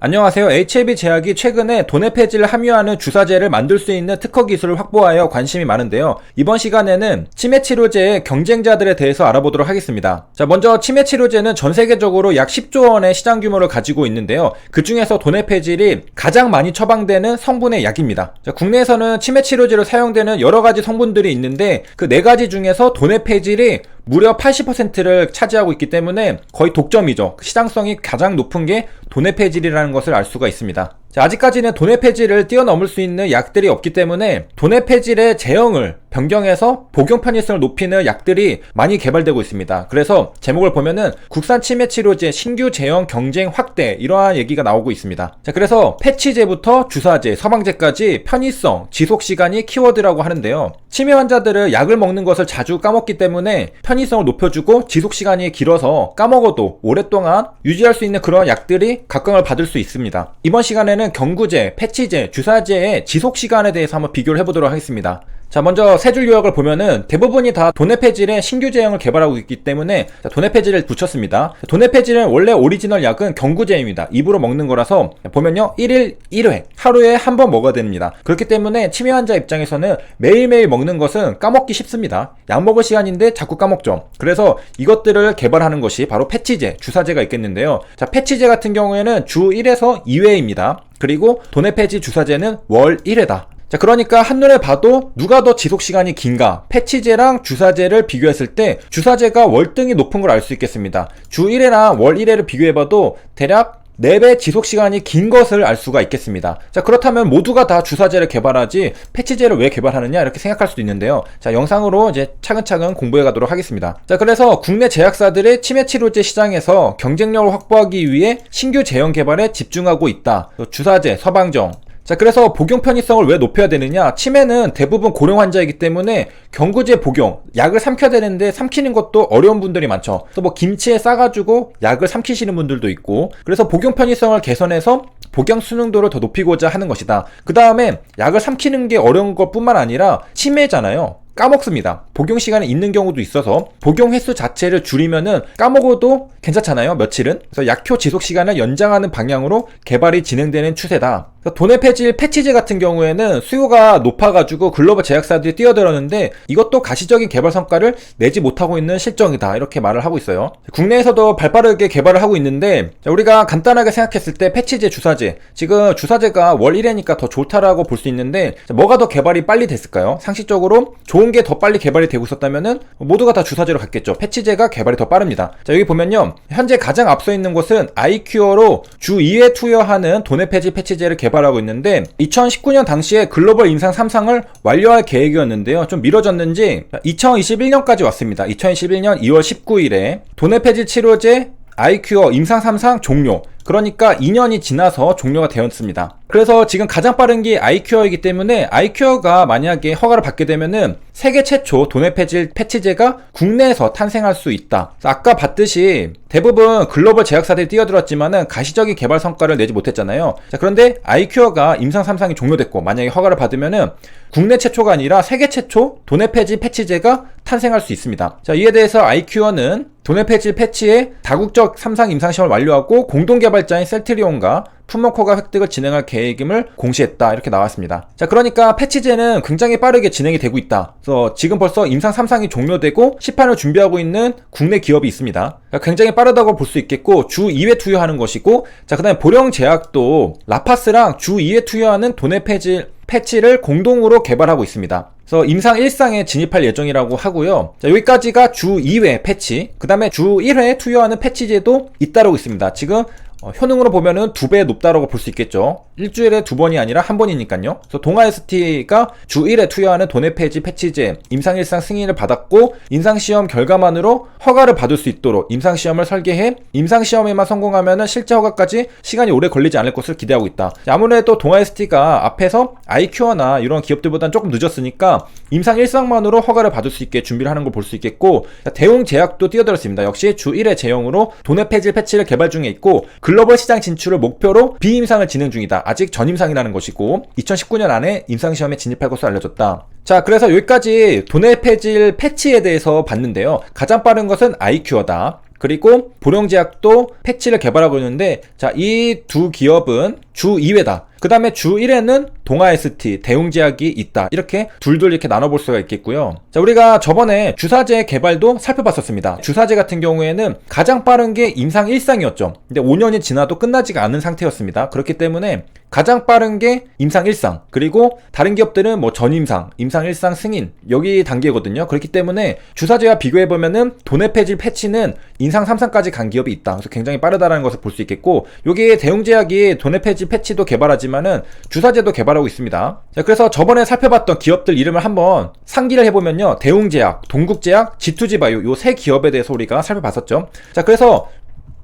안녕하세요. HIV 제약이 최근에 도네 폐지를 함유하는 주사제를 만들 수 있는 특허 기술을 확보하여 관심이 많은데요. 이번 시간에는 치매 치료제의 경쟁자들에 대해서 알아보도록 하겠습니다. 자, 먼저 치매 치료제는 전 세계적으로 약 10조 원의 시장 규모를 가지고 있는데요. 그 중에서 도네 폐질이 가장 많이 처방되는 성분의 약입니다. 자, 국내에서는 치매 치료제로 사용되는 여러 가지 성분들이 있는데 그 4가지 중에서 도네 폐질이 무려 80%를 차지하고 있기 때문에 거의 독점이죠. 시장성이 가장 높은 게 도네 폐질이라는 것을 알 수가 있습니다. 자, 아직까지는 도네 폐질을 뛰어넘을 수 있는 약들이 없기 때문에 도네 폐질의 제형을 변경해서 복용 편의성을 높이는 약들이 많이 개발되고 있습니다. 그래서 제목을 보면은 국산 치매 치료제 신규 제형 경쟁 확대 이러한 얘기가 나오고 있습니다. 자, 그래서 패치제부터 주사제, 처방제까지 편의성, 지속시간이 키워드라고 하는데요. 치매 환자들은 약을 먹는 것을 자주 까먹기 때문에 편의성을 높여주고 지속시간이 길어서 까먹어도 오랫동안 유지할 수 있는 그런 약들이 각광을 받을 수 있습니다. 이번 시간에는 경구제, 패치제, 주사제의 지속시간에 대해서 한번 비교를 해보도록 하겠습니다. 자, 먼저 세 줄 요약을 보면은 대부분이 다 도네 폐질의 신규 제형을 개발하고 있기 때문에 도네 폐질을 붙였습니다. 도네 폐질은 원래 오리지널 약은 경구제입니다. 입으로 먹는 거라서 보면요 1일 1회 하루에 한 번 먹어야 됩니다. 그렇기 때문에 치매 환자 입장에서는 매일매일 먹는 것은 까먹기 쉽습니다. 약 먹을 시간인데 자꾸 까먹죠. 그래서 이것들을 개발하는 것이 바로 패치제, 주사제가 있겠는데요. 자, 패치제 같은 경우에는 주 1에서 2회입니다. 그리고 도네 폐질 주사제는 월 1회다. 자, 그러니까 한눈에 봐도 누가 더 지속시간이 긴가? 패치제랑 주사제를 비교했을 때 주사제가 월등히 높은 걸 알 수 있겠습니다. 주 1회랑 월 1회를 비교해봐도 대략 4배 지속시간이 긴 것을 알 수가 있겠습니다. 자, 그렇다면 모두가 다 주사제를 개발하지 패치제를 왜 개발하느냐 이렇게 생각할 수도 있는데요. 자, 영상으로 이제 차근차근 공부해 가도록 하겠습니다. 자, 그래서 국내 제약사들이 치매 치료제 시장에서 경쟁력을 확보하기 위해 신규 제형 개발에 집중하고 있다. 주사제, 서방정. 자, 그래서 복용 편의성을 왜 높여야 되느냐? 치매는 대부분 고령 환자이기 때문에 경구제 복용, 약을 삼켜야 되는데 삼키는 것도 어려운 분들이 많죠. 또 뭐 김치에 싸가지고 약을 삼키시는 분들도 있고, 그래서 복용 편의성을 개선해서 복용 수능도를 더 높이고자 하는 것이다. 그 다음에 약을 삼키는 게 어려운 것 뿐만 아니라 치매잖아요. 까먹습니다. 복용 시간이 있는 경우도 있어서 복용 횟수 자체를 줄이면은 까먹어도 괜찮잖아요, 며칠은. 그래서 약효 지속 시간을 연장하는 방향으로 개발이 진행되는 추세다. 도네 폐질 패치제 같은 경우에는 수요가 높아가지고 글로벌 제약사들이 뛰어들었는데 이것도 가시적인 개발 성과를 내지 못하고 있는 실정이다, 이렇게 말을 하고 있어요. 국내에서도 발빠르게 개발을 하고 있는데, 우리가 간단하게 생각했을 때 패치제, 주사제, 지금 주사제가 월 1회니까 더 좋다라고 볼 수 있는데 뭐가 더 개발이 빨리 됐을까요? 상식적으로 좋은 게 더 빨리 개발이 되고 있었다면은 모두가 다 주사제로 갔겠죠. 패치제가 개발이 더 빠릅니다. 자, 여기 보면요, 현재 가장 앞서 있는 곳은 아이큐어로 주 2회 투여하는 도네 폐질 패치제를 개발하고 있는데 2019년 당시에 글로벌 임상 3상을 완료할 계획이었는데요. 좀 미뤄졌는지 2021년까지 왔습니다. 2021년 2월 19일에 도네 폐질 치료제 아이큐어 임상 3상 종료. 그러니까 2년이 지나서 종료가 되었습니다. 그래서 지금 가장 빠른 게 아이큐어이기 때문에 아이큐어가 만약에 허가를 받게 되면은 세계 최초 도네 폐질 패치제가 국내에서 탄생할 수 있다. 아까 봤듯이 대부분 글로벌 제약사들이 뛰어들었지만은 가시적인 개발 성과를 내지 못했잖아요. 자, 그런데 아이큐어가 임상 3상이 종료됐고 만약에 허가를 받으면은 국내 최초가 아니라 세계 최초 도네 폐질 패치제가 탄생할 수 있습니다. 자, 이에 대해서 아이큐어는 도네 폐질 패치의 다국적 3상 임상시험을 완료하고 공동개발자인 셀트리온과 품목허가 획득을 진행할 계획임을 공시했다, 이렇게 나왔습니다. 자, 그러니까 패치제는 굉장히 빠르게 진행이 되고 있다. 그래서 지금 벌써 임상 3상이 종료되고 시판을 준비하고 있는 국내 기업이 있습니다. 그러니까 굉장히 빠르다고 볼 수 있겠고 주 2회 투여하는 것이고, 자, 그 다음에 보령 제약도 라파스랑 주 2회 투여하는 도네 폐질 패치를 공동으로 개발하고 있습니다. 그래서 임상 1상에 진입할 예정이라고 하고요. 자, 여기까지가 주 2회 패치, 그 다음에 주 1회 투여하는 패치제도 잇따르고 있습니다. 지금 효능으로 보면은 2배 높다라고 볼 수 있겠죠. 일주일에 2번이 아니라 1번이니까요. 그래서 동아ST가 주 1회 투여하는 도네 폐질 패치제 임상 1상 승인을 받았고 임상시험 결과만으로 허가를 받을 수 있도록 임상시험을 설계해 임상시험에만 성공하면은 실제 허가까지 시간이 오래 걸리지 않을 것을 기대하고 있다. 아무래도 동아ST가 앞에서 아이큐어나 이런 기업들보다는 조금 늦었으니까 임상 1상만으로 허가를 받을 수 있게 준비를 하는 걸 볼 수 있겠고, 대웅제약도 뛰어들었습니다. 역시 주 1회 제형으로 도네 폐질 패치를 개발 중에 있고 글로벌 시장 진출을 목표로 비임상을 진행 중이다. 아직 전임상이라는 것이고 2019년 안에 임상시험에 진입할 것으로 알려졌다. 자, 그래서 여기까지 도네 폐질 패치에 대해서 봤는데요. 가장 빠른 것은 아이큐어다. 그리고 보령제약도 패치를 개발하고 있는데, 자, 이 두 기업은 주 2회다. 그 다음에 주 1회는 동아ST, 대웅제약이 있다. 이렇게 둘둘 이렇게 나눠볼 수가 있겠고요. 자, 우리가 저번에 주사제 개발도 살펴봤었습니다. 주사제 같은 경우에는 가장 빠른 게 임상 1상이었죠. 근데 5년이 지나도 끝나지가 않은 상태였습니다. 그렇기 때문에 가장 빠른 게 임상 1상, 그리고 다른 기업들은 뭐 전임상, 임상 1상 승인, 여기 단계거든요. 그렇기 때문에 주사제와 비교해보면은 도내폐질 패치는 임상 3상까지 간 기업이 있다. 그래서 굉장히 빠르다라는 것을 볼 수 있겠고, 여기에 대웅제약이 도내폐질 패치도 개발하지만은 주사제도 개발하고 있습니다. 자, 그래서 저번에 살펴봤던 기업들 이름을 한번 상기를 해보면요, 대웅제약, 동국제약, G2G바이오, 요 세 기업에 대해서 우리가 살펴봤었죠. 자, 그래서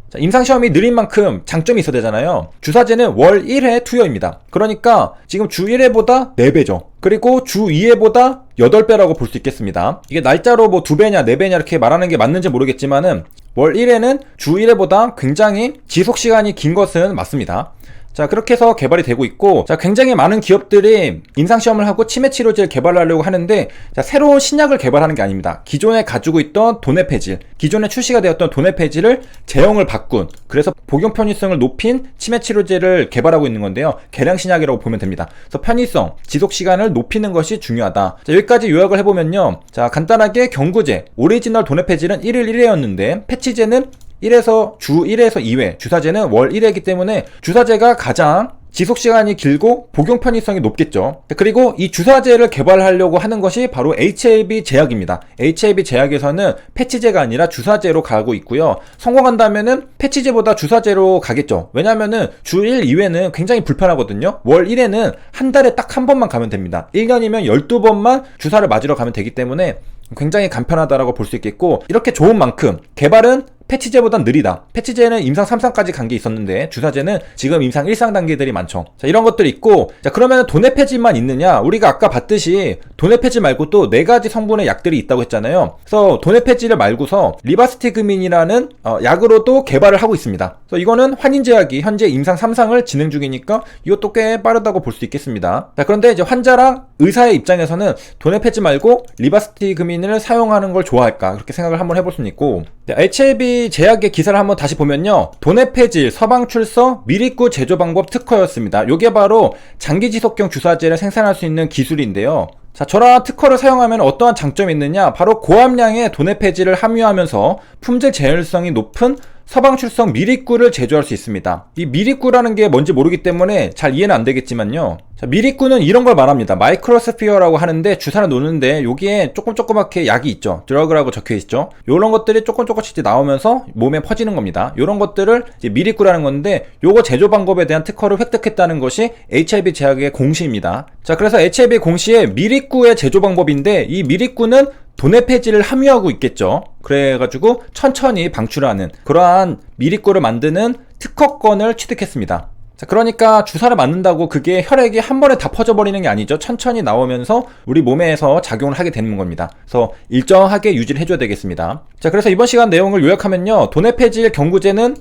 자, 임상시험이 느린 만큼 장점이 있어야 되잖아요. 주사제는 월 1회 투여입니다. 그러니까 지금 주 1회보다 4배죠. 그리고 주 2회보다 8배라고 볼 수 있겠습니다. 이게 날짜로 뭐 2배냐 4배냐 이렇게 말하는 게 맞는지 모르겠지만은 월 1회는 주 1회보다 굉장히 지속시간이 긴 것은 맞습니다. 자, 그렇게 해서 개발이 되고 있고, 자, 굉장히 많은 기업들이 임상시험을 하고 치매치료제를 개발하려고 하는데, 자, 새로운 신약을 개발하는 게 아닙니다. 기존에 가지고 있던 도내폐질, 기존에 출시가 되었던 도내폐질을 제형을 바꾼, 그래서 복용 편의성을 높인 치매치료제를 개발하고 있는 건데요. 개량신약이라고 보면 됩니다. 그래서 편의성, 지속시간을 높이는 것이 중요하다. 자, 여기까지 요약을 해보면요, 자, 간단하게 경구제, 오리지널 도내폐질은 1일 1회였는데 패치제는 주 1회에서 2회, 주사제는 월 1회이기 때문에 주사제가 가장 지속시간이 길고 복용 편의성이 높겠죠. 그리고 이 주사제를 개발하려고 하는 것이 바로 HLB 제약입니다. HLB 제약에서는 패치제가 아니라 주사제로 가고 있고요. 성공한다면은 패치제보다 주사제로 가겠죠. 왜냐면은 주 1, 2회는 굉장히 불편하거든요. 월 1회는 한 달에 딱 한 번만 가면 됩니다. 1년이면 12번만 주사를 맞으러 가면 되기 때문에 굉장히 간편하다라고 볼 수 있겠고, 이렇게 좋은 만큼 개발은 패치제보단 느리다. 패치제는 임상 3상까지 간 게 있었는데 주사제는 지금 임상 1상 단계들이 많죠. 자, 이런 것들이 있고, 자, 그러면 도내폐질만 있느냐? 우리가 아까 봤듯이 도내폐질 말고 또 4가지 성분의 약들이 있다고 했잖아요. 그래서 도내폐질을 말고서 리바스티그민이라는 약으로도 개발을 하고 있습니다. 그래서 이거는 환인제약이 현재 임상 3상을 진행 중이니까 이것도 꽤 빠르다고 볼 수 있겠습니다. 자, 그런데 이제 환자랑 의사의 입장에서는 도내폐질 말고 리바스티그민을 사용하는 걸 좋아할까? 그렇게 생각을 한번 해볼 수는 있고, HLB 제약의 기사를 한번 다시 보면요, 도내폐질 서방출서 미립구 제조 방법 특허였습니다. 이게 바로 장기지속형 주사제를 생산할 수 있는 기술인데요. 자, 저런 특허를 사용하면 어떠한 장점이 있느냐? 바로 고함량의 도내폐질을 함유하면서 품질 제열성이 높은 서방출성 미립구를 제조할 수 있습니다. 이 미립구라는 게 뭔지 모르기 때문에 잘 이해는 안 되겠지만요. 자, 미립구는 이런 걸 말합니다. 마이크로스피어라고 하는데 주사를 놓는데 여기에 조그맣게 약이 있죠. 드러그라고 적혀 있죠. 요런 것들이 조금씩 나오면서 몸에 퍼지는 겁니다. 요런 것들을 이제 미립구라는 건데, 요거 제조 방법에 대한 특허를 획득했다는 것이 HLB 제약의 공시입니다. 자, 그래서 HLB 공시의 미립구의 제조 방법인데, 이 미립구는 도내폐질을 함유하고 있겠죠. 그래가지고 천천히 방출하는 그러한 미립구를 만드는 특허권을 취득했습니다. 자, 그러니까 주사를 맞는다고 그게 혈액이 한 번에 다 퍼져버리는 게 아니죠. 천천히 나오면서 우리 몸에서 작용을 하게 되는 겁니다. 그래서 일정하게 유지를 해줘야 되겠습니다. 자, 그래서 이번 시간 내용을 요약하면요, 도내폐질 경구제는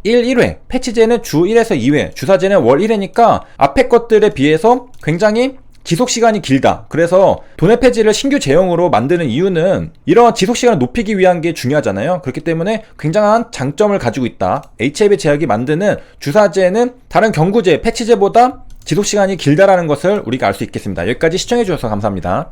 1회, 패치제는 주 1에서 2회, 주사제는 월 1회니까 앞에 것들에 비해서 굉장히 지속시간이 길다. 그래서 도내폐질을 신규 제형으로 만드는 이유는 이런 지속시간을 높이기 위한 게 중요하잖아요. 그렇기 때문에 굉장한 장점을 가지고 있다. HLB 제약이 만드는 주사제는 다른 경구제, 패치제보다 지속시간이 길다라는 것을 우리가 알 수 있겠습니다. 여기까지 시청해주셔서 감사합니다.